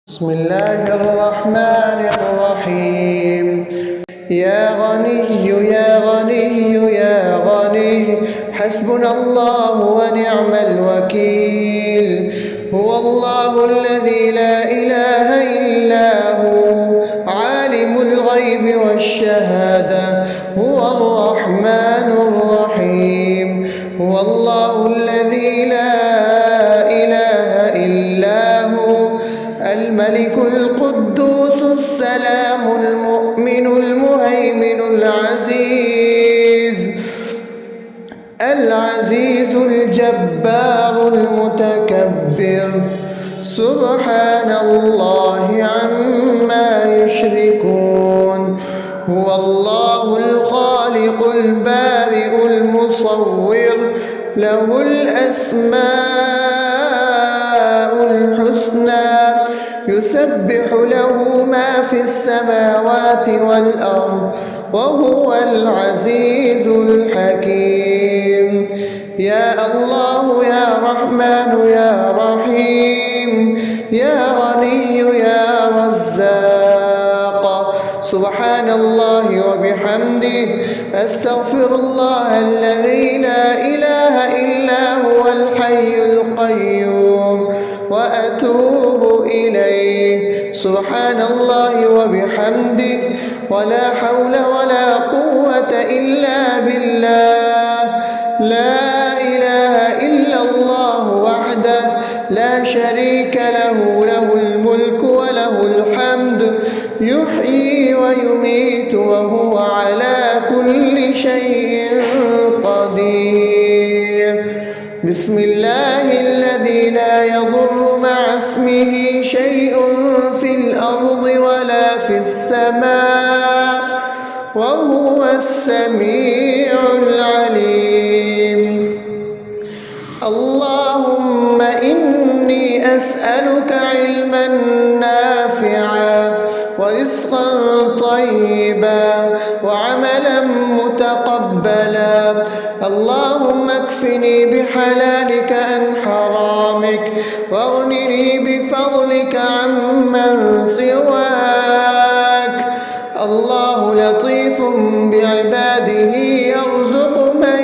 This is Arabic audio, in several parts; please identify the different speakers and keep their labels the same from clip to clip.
Speaker 1: بسم الله الرحمن الرحيم. يا غني يا غني يا غني حسبنا الله ونعم الوكيل. هو الله الذي لا إله إلا هو عالم الغيب والشهادة هو الرحمن الرحيم. هو الله الذي لا إله إلا هو الملك القدوس السلام المؤمن المهيمن العزيز الجبار المتكبر. سبحان الله عما يشركون. هو الله الخالق البارئ المصور له الأسماء الحسنى يسبح له ما في السماوات والأرض وهو العزيز الحكيم. يا الله يا رحمن يا رحيم يا غني يا رزاق. سبحان الله وبحمده أستغفر الله الذي لا إله إلا هو الحي القيوم وأتوب إليه. سبحان الله وبحمده ولا حول ولا قوة إلا بالله. لا إله إلا الله وحده لا شريك له له الملك وله الحمد يحيي ويميت وهو على كل شيء قدير. بسم الله الذي لا يضر مع اسمه شيء في الأرض ولا في السماء وهو السميع العليم. اللهم إني أسألك علما نافعا ورزقا طيبا وعملا متقبلا. اللهم اكفني بحلالك عن حرامك واغنني بفضلك عمن سواك. الله لطيف بعباده يرزق من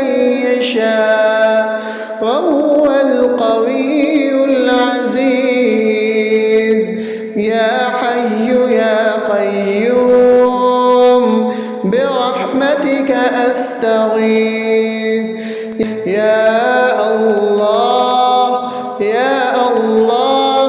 Speaker 1: يشاء وهو القوي العزيز. يا حي يا قيوم برحمتك أستغيث. يا الله يا الله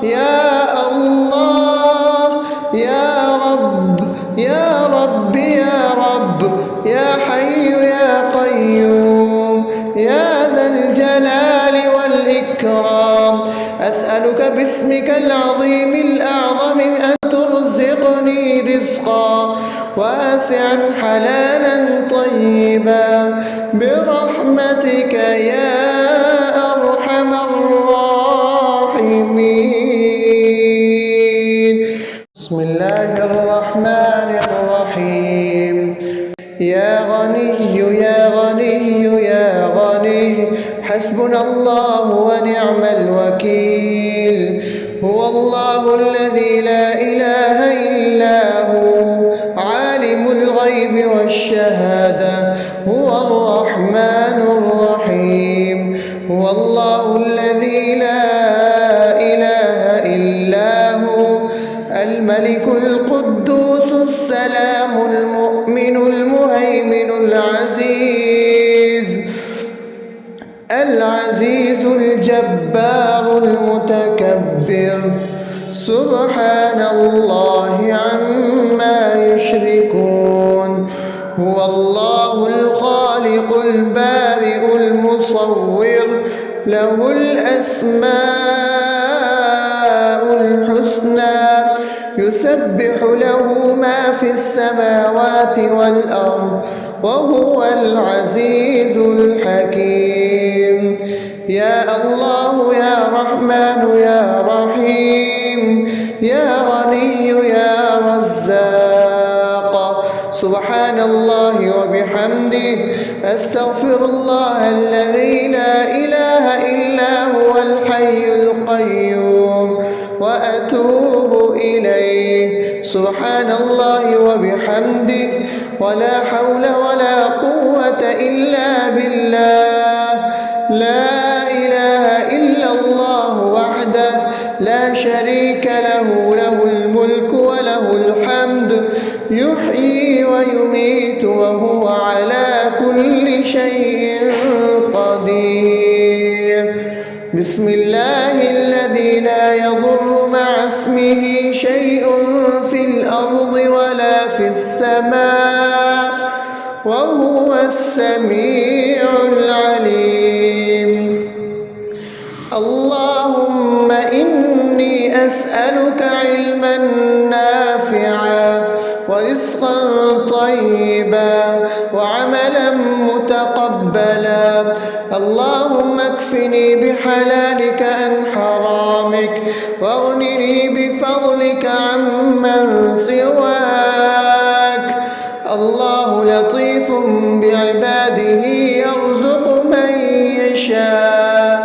Speaker 1: يا الله يا رب يا رب يا رب يا حي يا قيوم يا ذا الجلال والإكرام. أسألك باسمك العظيم الأعظم أن ترزقني رزقا واسعا حلالا طيبا برحمتك يا أرحم الراحمين. بسم الله الرحمن الرحيم. يا غني يا غني يا غني حسبنا الله ونعم الوكيل. هو الله الذي لا إله إلا هو عالم الغيب والشهادة هو الرحمن الرحيم. هو الله الذي لا إله إلا هو الملك القدوس السلام المؤمن المهيمن العزيز الجبار المتكبر. سبحان الله عما يشركون. هو الله الخالق البارئ المصور له الأسماء الحسنى يسبح له ما في السماوات والأرض وهو العزيز الحكيم. يا الله يا رحمن يا رحيم يا غني يا رزاق. سبحان الله وبحمده أستغفر الله الذي لا إله إلا هو الحي القيوم وأتوب إليه. سبحان الله وبحمده، ولا حول ولا قوة إلا بالله. لا إله إلا الله وحده لا شريك له، له الملك وله الحمد، يحيي ويميت وهو على كل شيء قدير. بسم الله الذي لا يضر مع اسمه شيء في الأرض ولا في السماء، وهو السميع العليم. اللهم إني أسألك علما نافعا ورزقا طيبا وعملا متقبلا. اللهم اكفني بحلالك عن حرامك، واغنني بفضلك عمن سواك. الله لطيف بعباده يرزق من يشاء،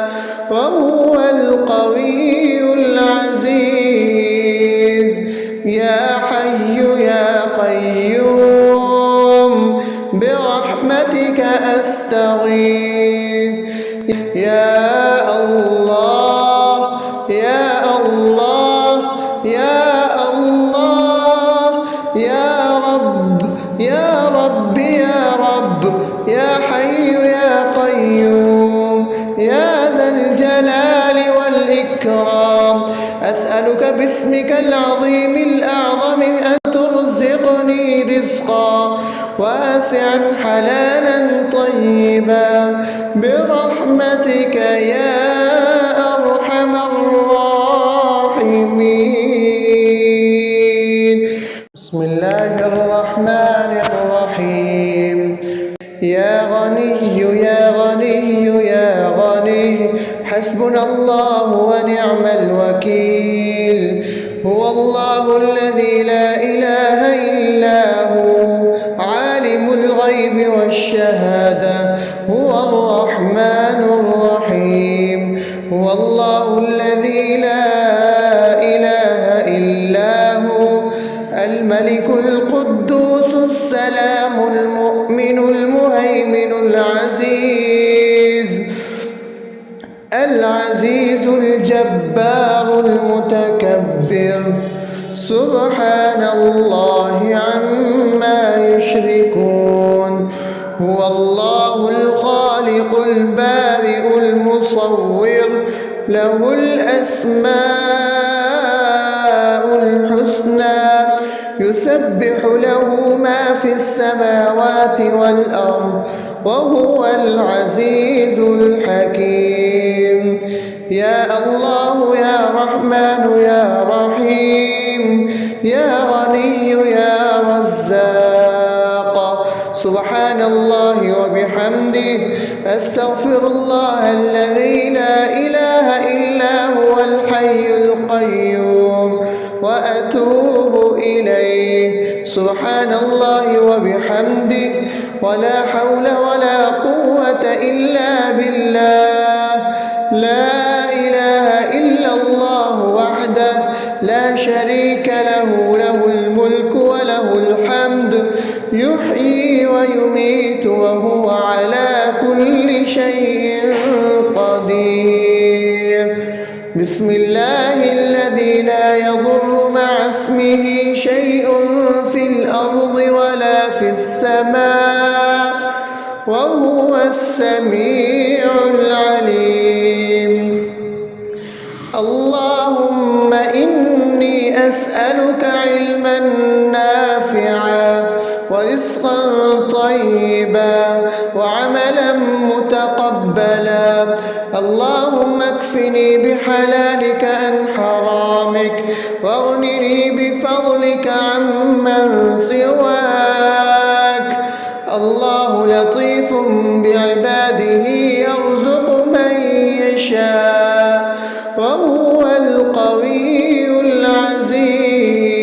Speaker 1: وهو القوي العزيز. يا حي يا قيوم برحمتك أستغيث. يا الله يا الله يا الله يا رب يا رب يا رب، يا حي يا قيوم يا ذا الجلال والإكرام. أسألك باسمك العظيم الأعظم أن ترزقني رزقا واسعا حلالا طيبا برحمتك يا أرحم الراحمين. بسم الله الرحمن الرحيم. يا غني يا غني يا غني، حسبنا الله ونعم الوكيل. هو الله الذي لا إله إلا هو، عالم الغيب والشهادة، هو الرحمن الرحيم. هو الله الذي لا إله إلا هو، الملك القدوس السلام المؤمن المهيمن العزيز الجبار المتكبر. سبحان الله عما يشركون. هو الله الخالق البارئ المصور، له الأسماء الحسنى، يسبح له ما في السماوات والأرض، وهو العزيز الحكيم. يا الله يا رحمن يا رحيم، يا غني يا رزاق. سبحان الله وبحمده، أستغفر الله الذي لا إله إلا هو الحي القيوم، وأتوب إليه. سبحان الله وبحمده، ولا حول ولا قوة إلا بالله. لا إله إلا الله وحده لا شريك له، له الملك وله الحمد، يحيي ويميت وهو على كل شيء قدير. بسم الله الذي لا يضر مع اسمه شيء في الأرض ولا في السماء، وهو السميع العليم. اللهم إني أسألك علما نافعا ورزقا طيبا وعملا متقبلا. اللهم اكفني بحلالك عن حرامك، واغنني بفضلك عمن سواك. الله لطيف بعباده يرزق من يشاء، وهو القوي العزيز.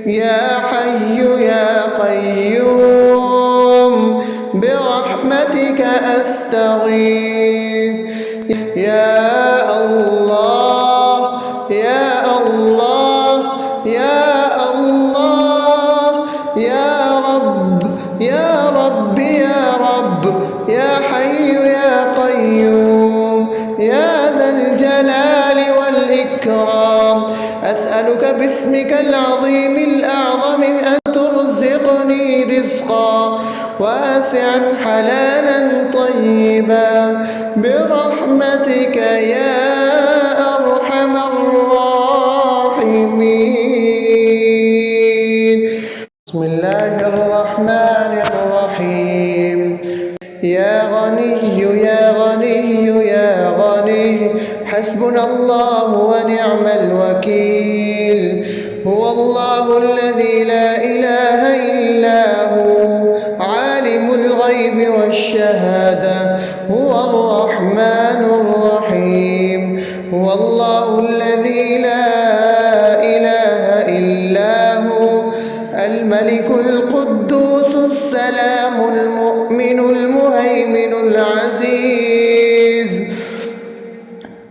Speaker 1: يا حي يا قيوم برحمتك أستغيث. يا الله يا يا الله يا رب يا رب يا رب يا حي يا قيوم يا ذا الجلال والإكرام أسألك باسمك العظيم الأعظم أن ترزقني رزقا واسعا حلالا طيبا برحمتك يا أرحم الراحمين. بسم الله الرحمن الرحيم. يا غني يا غني يا غني حسبنا الله ونعم الوكيل. هو الله الذي لا إله إلا هو عالم الغيب والشهادة هو الرحمن الرحيم. هو الله الذي لا إله إلا هو الملك القدوس السلام المؤمن المهيمن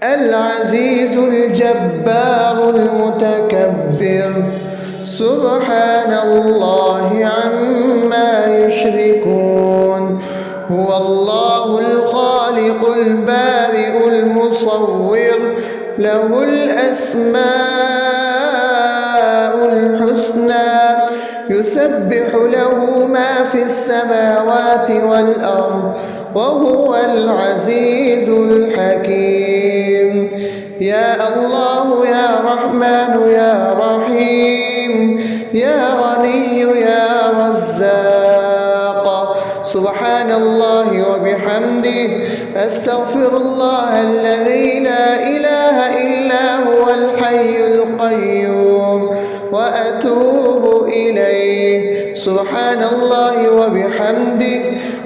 Speaker 1: العزيز الجبار المتكبر سبحان الله عما يشركون. هو الله الخالق البارئ المصور له الأسماء الحسنى يسبح له ما في السماوات والأرض وهو العزيز الحكيم. يا الله يا رحمن يا رحيم يا غني يا رزاق سبحان الله وبحمده أستغفر الله الذي لا إله إلا هو الحي القيوم وأتوب إليه. سبحان الله وبحمده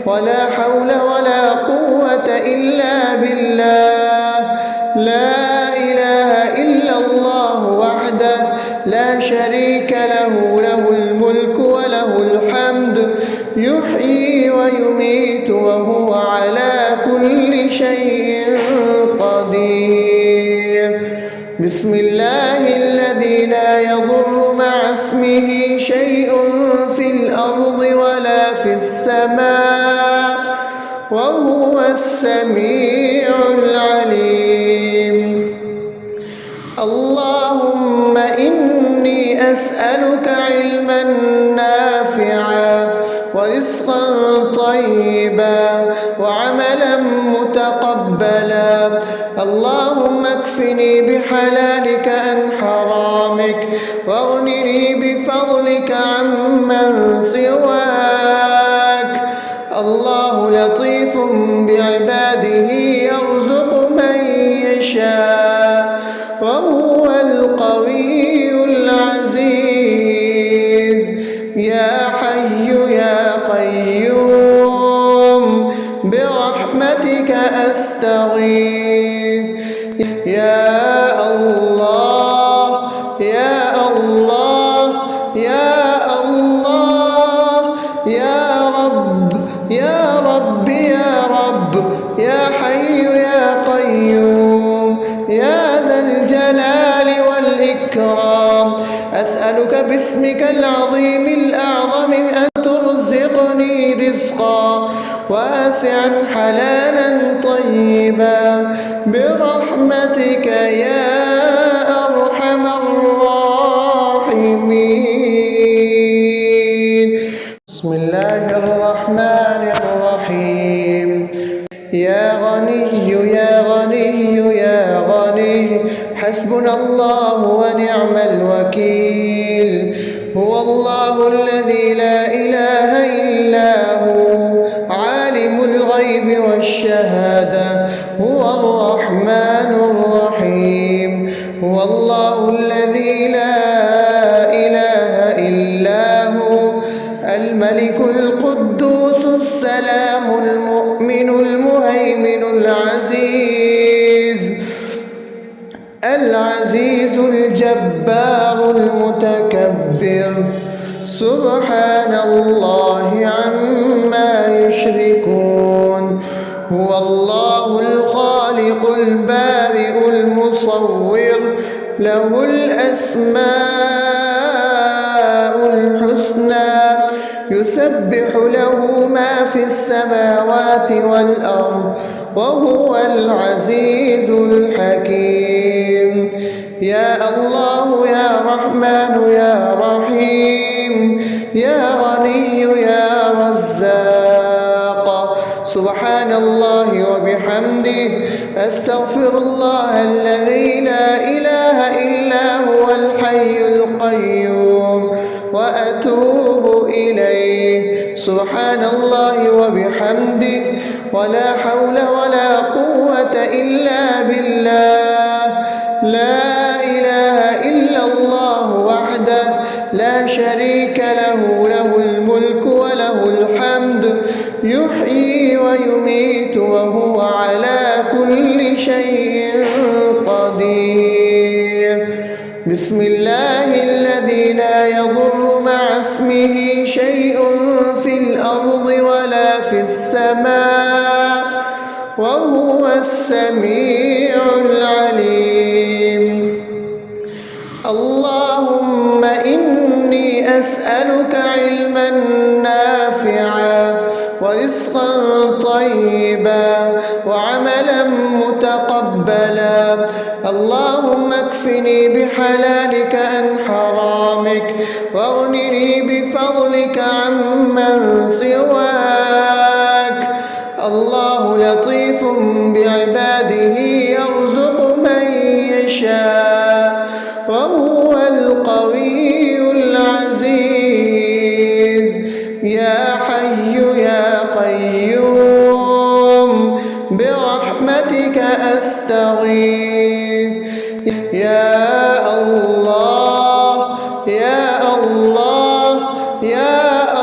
Speaker 1: ولا حول ولا قوة إلا بالله. لا إله إلا الله وحده لا شريك له له الملك وله الحمد يحيي ويميت وهو على كل شيء قدير. بسم الله الذي لا يضر مع اسمه شيء في الأرض ولا في السماء وهو السميع العليم. اللهم إني أسألك علما نافعا ورزقا طيبا وعملا متقبلا. اللهم اكفني بحلالك عن حرامك واغنني بفضلك عمن سواك. الله لطيف بعباده يرزق من يشاء وهو القوي العزيز. يا حي يا قيوم برحمتك أستغيث. يا الله يا الله يا الله يا رب يا رب يا رب يا حي يا قيوم يا ذا الجلال والإكرام أسألك باسمك العظيم الأعظم أن ترزقني رزقا واسعا حلالا طيبا برحمتك يا أرحم الراحمين. بسم الله الرحمن الرحيم. يا غني يا غني يا غني حسبنا الله ونعم الوكيل. هو الله الذي لا إله إلا هو عالم الغيب والشهادة هو الرحمن الرحيم. هو الله الذي لا إله إلا هو الملك القدوس السلام المؤمن المهيمن العزيز الجبار المتكبر سبحان الله عما يشركون. هو الله الخالق البارئ المصور له الأسماء الحسنى يسبح له ما في السماوات والأرض وهو العزيز الحكيم. يا الله يا رحمن يا رحيم يا غني يا رزاق. سبحان الله وبحمده أستغفر الله الذي لا إله إلا هو الحي القيوم وأتوب إليه. سبحان الله وبحمده ولا حول ولا قوة إلا بالله. لا إله إلا الله وحده لا شريك له، له الملك وله الحمد يحيي ويميت وهو على كل شيء قدير. بسم الله الذي لا يضر مع اسمه شيء في الأرض ولا في السماء وهو السميع العليم. اللهم إني أسألك علما نافعا ورزقا طيبا وعملا متقبلا. اللهم اكفني بحلالك عن حرامك واغنني بفضلك عمن سواك. الله لطيف بعباده يرزق من يشاء وهو القوي العزيز. يا حي يا قيوم برحمتك أستغيث. يا الله يا الله يا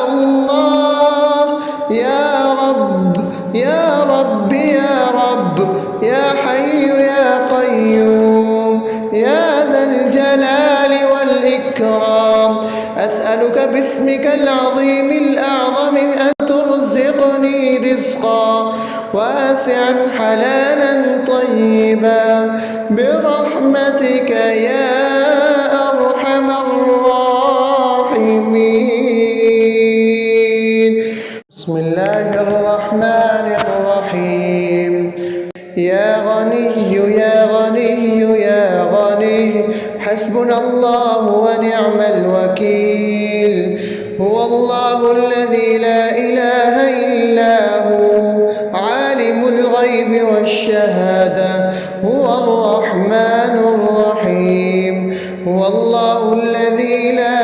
Speaker 1: الله يا رب يا رب يا رب يا حي يا قيوم يا ذا الجلال والإكرام. أسألك باسمك العظيم الأعظم أن ترزقني رزقا واسعا حلالا طيبا برحمتك يا أرحم الراحمين. بسم الله الرحمن الرحيم. يا غني يا غني يا غني حسبنا الله ونعم الوكيل. هو الله الذي لا إله إلا هو عالم الغيب والشهادة هو الرحمن الرحيم. هو الله الذي لا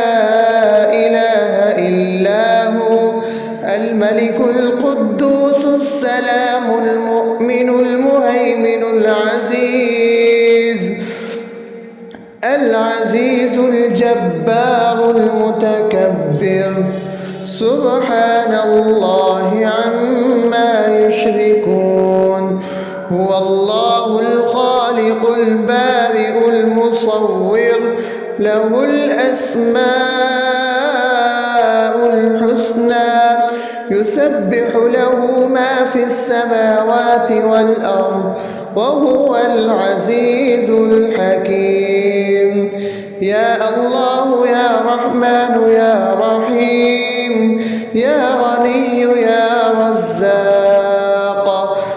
Speaker 1: إله إلا هو الملك القدوس السلام المؤمن المهيمن العزيز الجبار المتكبر. سبحان الله عما يشركون. هو الله الخالق البارئ المصور له الأسماء الحسنى يسبح له ما في السماوات والأرض وهو العزيز الحكيم. يا الله يا رحمن يا رحيم يا غني يا رزاق.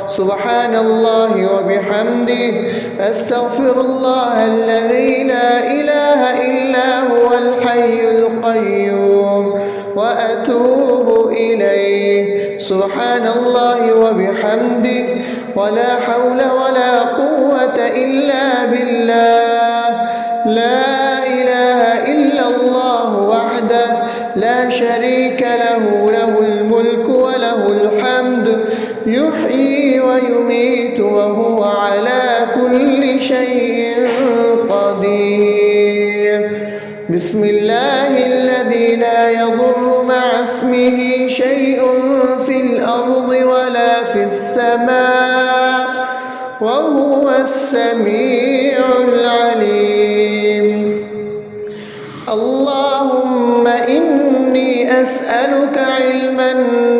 Speaker 1: سبحان الله وبحمده أستغفر الله الذي لا إله إلا هو الحي القيوم وأتوب إليه. سبحان الله وبحمده ولا حول ولا قوة إلا بالله. لا إله إلا الله وحده لا شريك له، له الملك وله الحمد يحيي ويميت وهو على كل شيء قدير. بسم الله الذي لا يضر مع اسمه شيء في الأرض ولا في السماء وهو السميع العليم. اللهم إني أسألك علما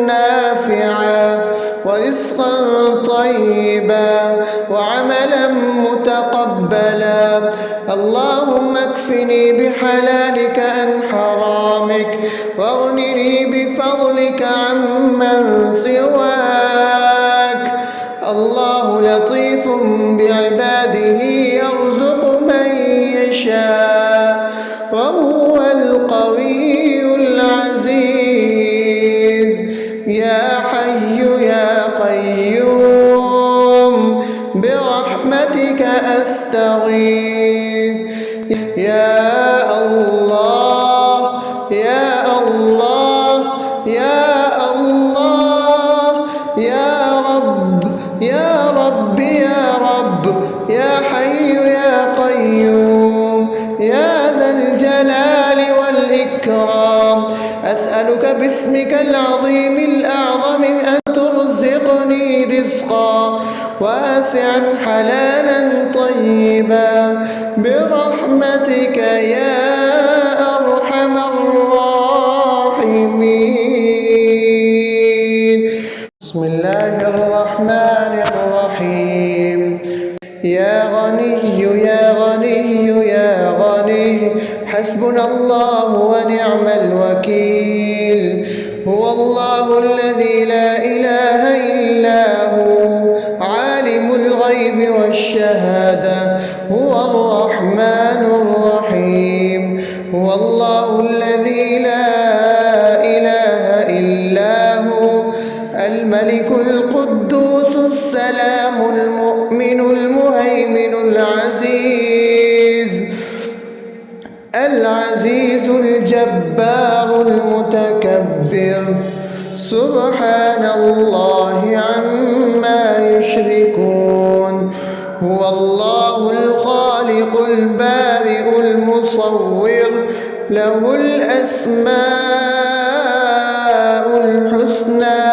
Speaker 1: نافعا ورزقا طيبا وعملا متقبلا. اللهم اكفني بحلالك عن حرامك واغنني بفضلك عمن سواك. الله لطيف بعباده يرزق من يشاء وهو القوي العزيز. يا حي يا قيوم برحمتك أستغيث. يا الله يا الله يا الله يا رب يا رب يا رب يا حي يا قيوم يا ذا الجلال والإكرام. أسألك باسمك العظيم الأعظم أن ترزقني رزقا واسعا حلالا طيبا برحمتك يا أرحم الراحمين. بسم الله الرحمن الرحيم. يا غني يا غني يا غني حسبنا الله ونعم الوكيل. هو الله الذي لا إله إلا هو عالم الغيب والشهادة هو الرحمن الرحيم. هو الله الذي لا إله إلا هو الملك القدوس السلام المؤمن المهيمن العزيز الجبار المتكبر. سبحان الله عما يشركون. هو الله الخالق البارئ المصور له الأسماء الحسنى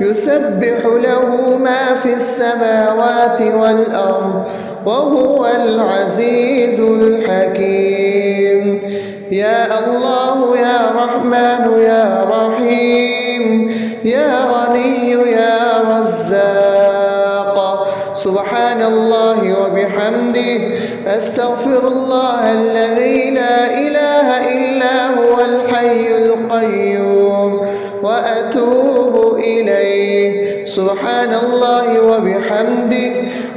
Speaker 1: يسبح له ما في السماوات والأرض وهو العزيز الحكيم. يا الله يا رحمن يا رحيم يا غني يا رزاق. سبحان الله وبحمده أستغفر الله الذي لا إله إلا هو الحي القيوم وأتوب إليه. سبحان الله وبحمده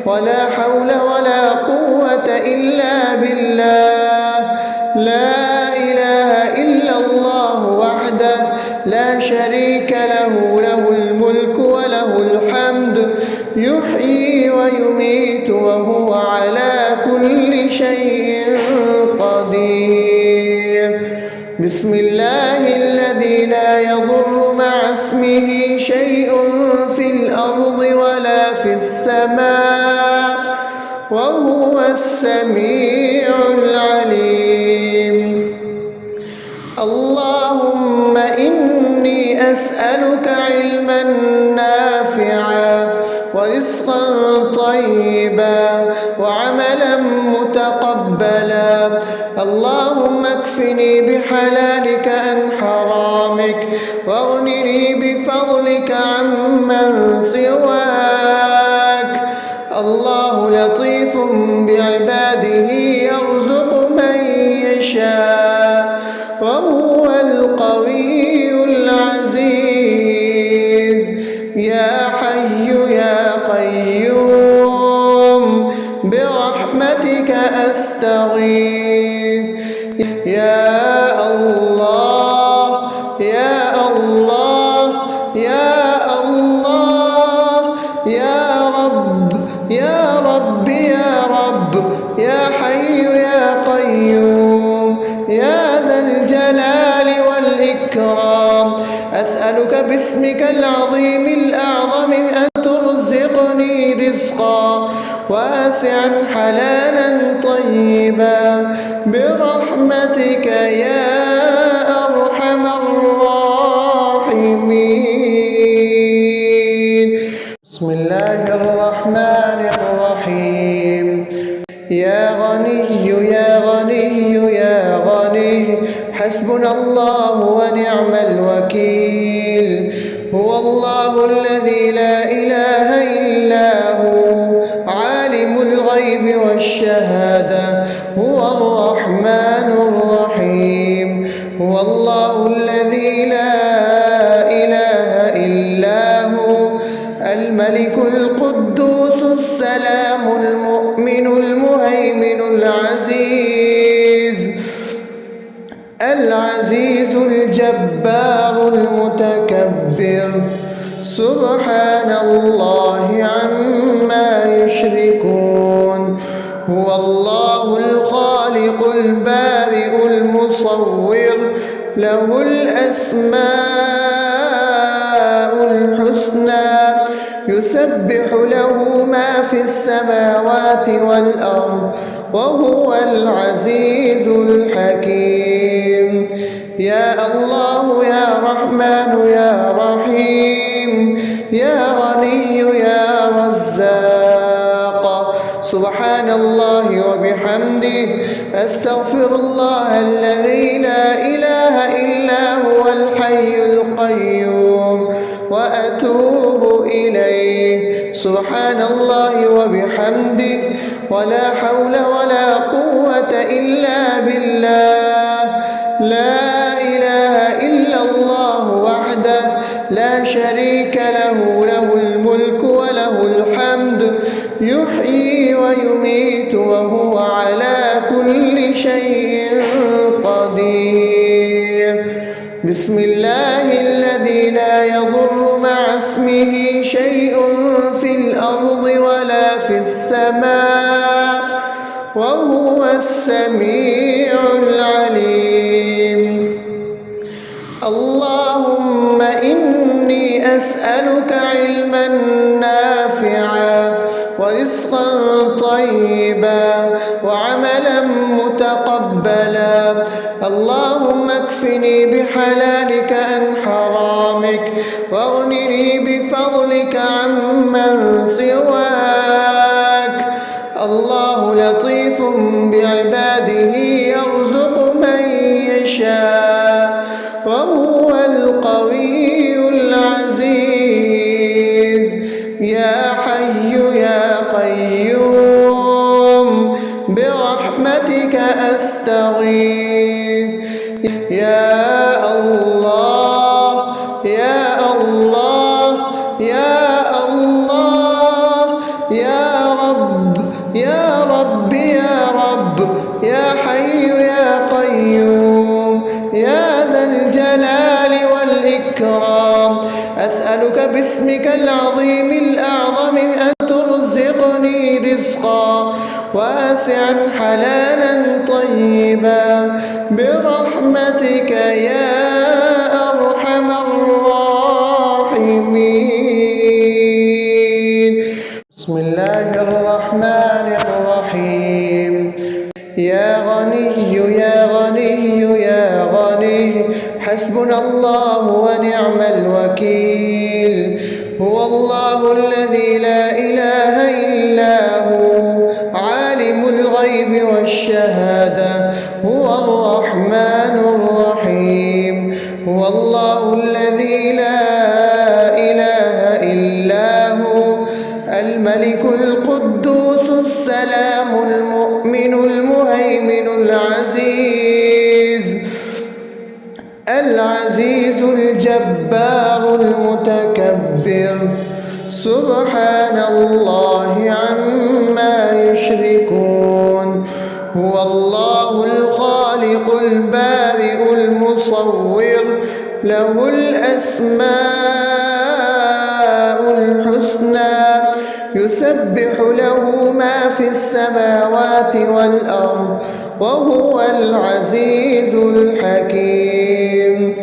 Speaker 1: ولا حول ولا قوة إلا بالله. لا إله إلا الله وحده لا شريك له له الملك وله الحمد يحيي ويميت وهو على كل شيء قدير. بسم الله الذي لا يضر مع اسمه شيء في الأرض ولا في السماء وهو السميع العليم. اللهم إني أسألك علما نافعا ورزقا طيبا وعملا متقبلا. اللهم اكفني بحلالك عن حرامك واغنني بفضلك عمن سواك. الله لطيف بعباده يرزق من يشاء وهو القوي العزيز. يا حي يا قيوم برحمتك أستغيث. يا الله يا الله يا الله يا رب يا رب يا رب يا حي يا قيوم يا ذا الجلال والإكرام. أسألك باسمك العظيم الأعظم أن ترزقني رزقا واسعا حلالا طيبا برحمتك يا أرحم الراحمين. بسم الله الرحمن الرحيم. يا غني يا غني يا غني حسبنا الله ونعم الوكيل. هو الله الذي لا إله إلا هو عالم الغيب والشهادة هو الرحمن الرحيم. هو الله السلام المؤمن المهيمن العزيز الجبار المتكبر سبحان الله عما يشركون هو الله الخالق البارئ المصور له الأسماء الحسنى يسبح له ما في السماوات والأرض وهو العزيز الحكيم يا الله يا رحمن يا رحيم يا غني يا رزاق سبحان الله وبحمده أستغفر الله الذي لا إله إلا هو الحي القيوم وأتوب إليه سبحان الله وبحمده ولا حول ولا قوة إلا بالله لا إله إلا الله وحده لا شريك له له الملك وله الحمد يحيي ويميت وهو على كل شيء قدير بسم الله الذي لا يضر مع اسمه شيء في الأرض ولا في السماء وهو السميع العليم اللهم إني أسألك علما نافعا ورزقا طيبا وعملا متقبلا اللهم اكفني بحلالك عن حرامك واغنني بفضلك عمن سواك الله لطيف بعباده يرزق من يشاء وهو القوي العزيز يا حي يا قيوم برحمتك أستغيث يا الله يا الله يا الله يا رب يا رب يا رب يا حي يا قيوم يا ذا الجلال والإكرام أسألك باسمك العظيم الأعظم أن ترزقني رزقا واسعا حلالا طيبا برحمتك يا أرحم الراحمين بسم الله الرحمن الرحيم يا غني يا غني يا غني حسبنا الله ونعم الوكيل هو الله الذي لا إله إلا هو عالم الغيب والشهادة هو الرحمن الرحيم هو الله الذي لا إله إلا هو الملك القدوس السلام المؤمن المهيمن العزيز الجبار المتكبر سبحان الله عما يشركون هو الله الخالق البارئ المصور له الأسماء الحسنى يسبح له ما في السماوات والأرض وهو العزيز الحكيم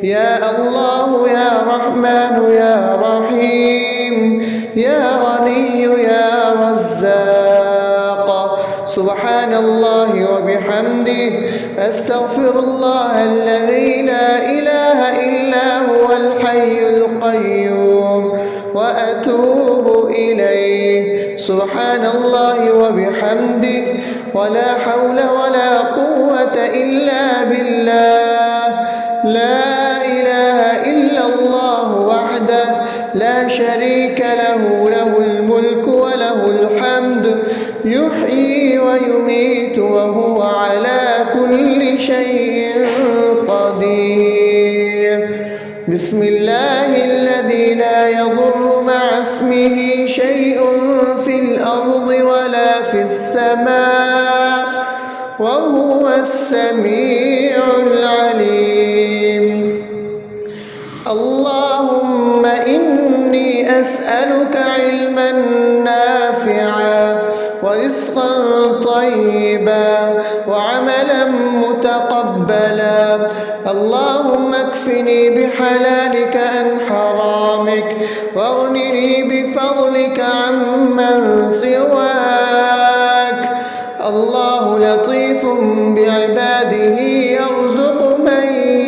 Speaker 1: يا الله يا رحمن يا رحيم يا غني يا رزاق سبحان الله وبحمده أستغفر الله الذي لا إله إلا هو الحي القيوم وأتوب إليه سبحان الله وبحمده ولا حول ولا قوة إلا بالله لا إله إلا الله وحده لا شريك له له الملك وله الحمد يحيي ويميت وهو على كل شيء قدير بسم الله الذي لا يضر مع اسمه شيء في الأرض السماء وهو السميع العليم. اللهم إني أسألك علما نافعا ورزقا طيبا وعملا متقبلا. اللهم اكفني بحلالك عن حرامك واغنني بفضلك عمن سواك. الله لطيف بعباده يرزق من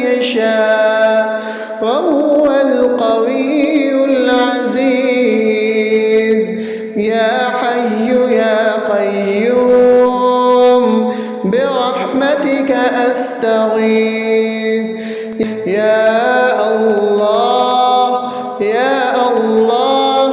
Speaker 1: يشاء وهو القوي العزيز. يا حي يا قيوم برحمتك أستغيث. يا الله يا الله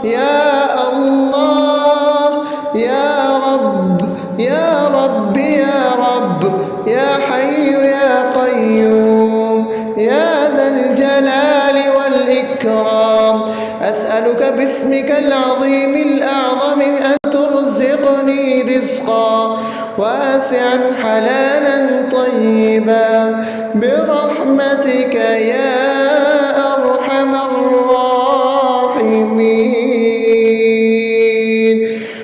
Speaker 1: يا الله يا رب يا رب يا رب يا حي يا قيوم يا ذا الجلال والإكرام. أسألك باسمك العظيم الأعظم أن ترزقني رزقا واسعا حلالا طيبا برحمتك يا